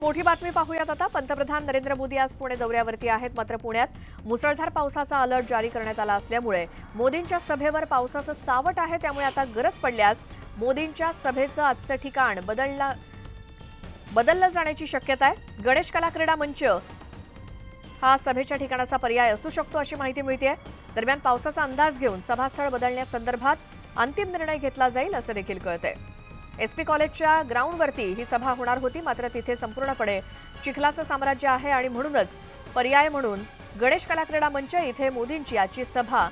मोठी बातमी पाहूयात आता। पंतप्रधान नरेंद्र मोदी आज पुणे दौऱ्यावरती आहेत। मात्र पुण्यात मुसळधार पावसाचा अलर्ट जारी करण्यात आला असल्यामुळे मोदींच्या सभेवर पावसाचं सावट आहे। त्यामुळे आता गरज पडल्यास मोदींच्या सभेचं आजचं ठिकाण बदललं जाण्याची शक्यता आहे। गणेश कला क्रीडा मंच हा सभेच्या ठिकाणाचा पर्याय असू शकतो अशी माहिती मिळते। दरम्यान पावसाचा अंदाज घेऊन सभास्थळ बदलण्यासंदर्भात अंतिम निर्णय घेतला जाईल असं देखील कळतंय। एसपी कॉलेजच्या ग्राउंडवरती ही सभा होणार होती, मात्र तिथे संपूर्णपणे चिखलाचं साम्राज्य आहे आणि म्हणूनच पर्याय म्हणून गणेश कला क्रीडा मंच इथे मोदींची आजची सभा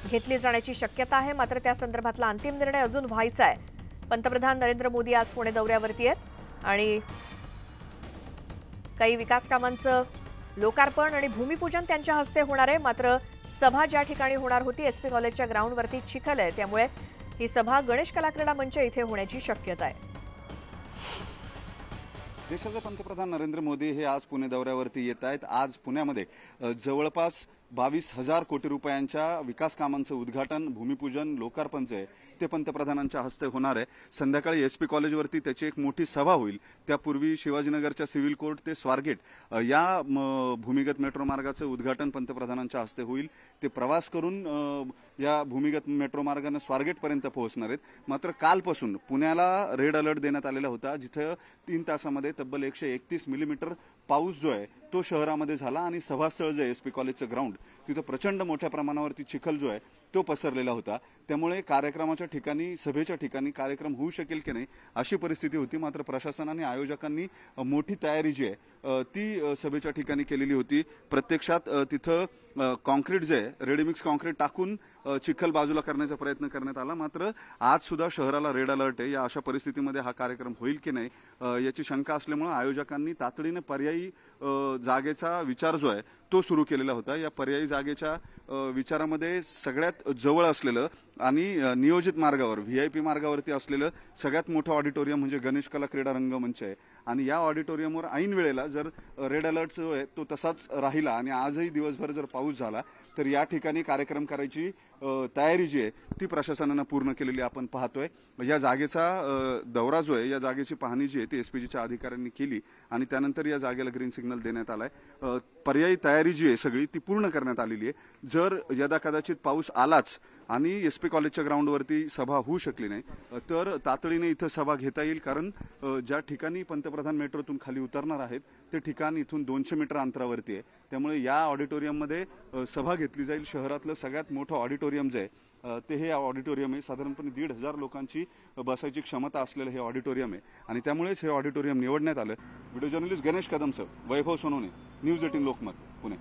घेतली जाण्याची शक्यता आहे। मात्र त्या संदर्भातला अंतिम निर्णय अजून व्हायचा आहे। पंतप्रधान नरेंद्र मोदी आज पुणे दौऱ्यावरती आहेत आणि काही विकास कामांचं लोकार्पण आणि भूमिपूजन त्यांच्या हस्ते होणार आहे। मात्र सभा ज्या ठिकाणी होणार होती एसपी कॉलेजच्या ग्राउंडवरती चिखल आहे, त्यामुळे ही सभा गणेश कला क्रीडा मंच इथे होण्याची शक्यता आहे। देशाचे पंतप्रधान नरेंद्र मोदी हे आज पुणे दौऱ्यावरती येत आहेत। आज पुण्यामध्ये जवळपास 22,000 कोटी रुपयांच्या विकास कामांचं उद्घाटन, भूमिपूजन, लोकार्पण जे ते पंतप्रधानांच्या हस्ते होणार आहे। संध्याकाळी एसपी कॉलेजवरती त्याची एक मोठी सभा होईल। त्यापूर्वी शिवाजीनगरच्या सिव्हिल कोर्ट ते स्वारगेट या भूमिगत मेट्रो मार्गाचं उद्घाटन पंतप्रधानांच्या हस्ते होईल। ते प्रवास करून या भूमिगत मेट्रो मार्गाने स्वारगेटपर्यंत पोहोचणार आहेत। मात्र कालपासून पुण्याला रेड अलर्ट देण्यात आलेला होता, जिथे 3 तासामध्ये तब्बल 131 मिलीमीटर पाऊस जो आहे तो शहरामध्ये झाला आणि सभास्थळ जे एसपी कॉलेजचं ग्राउंड तिथे प्रचंड मोठ्या प्रमाणावरती चिखल जो आहे तो पसरलेला होता। त्यामुळे कार्यक्रमाच्या ठिकाणी, सभेच्या ठिकाणी कार्यक्रम होऊ शकेल की नाही अशी परिस्थिती होती। मात्र प्रशासन आणि आयोजकांनी मोठी तयारी जी आहे ती सभेच्या ठिकाणी केलेली होती। प्रत्यक्षात तिथं कॉन्क्रीट जे आहे, रेडीमिक्स कॉन्क्रीट टाकून चिखल बाजूला करण्याचा प्रयत्न करण्यात आला। मात्र आज सुद्धा शहराला रेड अलर्ट आहे। या अशा परिस्थितीमध्ये हा कार्यक्रम होईल की नाही याची शंका असल्यामुळे आयोजकांनी तातडीने पर्यायी जागेचा विचार जो आहे तो सुरू केलेला होता। या पर्यायी जागेच्या विचारामध्ये सगळ्यात जवळ असलेलं आणि नियोजित मार्गावर व्हीआयपी मार्गावरती असलेलं सगळ्यात मोठं ऑडिटोरियम म्हणजे गणेश कला क्रीडा रंगमंच आहे। आणि या ऑडिटोरियमवर ऐन वेळेला जर रेड अलर्ट जो आहे तो तसाच राहिला आणि आजही दिवसभर जर पाऊस झाला तर या ठिकाणी कार्यक्रम करायची तयारी जी आहे ती प्रशासनानं पूर्ण केलेली आपण पाहतोय। या जागेचा दौरा जो आहे, या जागेची पाहणी जी आहे ती एसपीजीच्या अधिकाऱ्यांनी केली आणि त्यानंतर या जागेला ग्रीन सिग्नल देण्यात आलाय। पर्यायी तयारी जी आहे सगळी ती पूर्ण करण्यात आलेली आहे। जर यदा कदाचित पाऊस आलाच आणि एसपी कॉलेजच्या ग्राउंडवरती सभा होऊ शकली नाही तर तातडीने इथं सभा घेता येईल। कारण ज्या ठिकाणी पंतप्रधान मेट्रोतून खाली उतरणार आहेत ते ठिकाण इथून 200 मीटर अंतरावरती आहे। त्यामुळे या ऑडिटोरियममध्ये सभा घेतली जाईल। शहरातलं सगळ्यात मोठं ऑडिटोरियम जे आहे ते हे ऑडिटोरियम आहे। साधारणपणे 1,500 लोकांची बसायची क्षमता असलेलं हे ऑडिटोरियम आहे आणि त्यामुळेच हे ऑडिटोरियम निवडण्यात आलं। व्हिडिओ जर्नलिस्ट गणेश कदमसह वैभव सोनवणे, न्यूज 18 लोकमत, पुणे।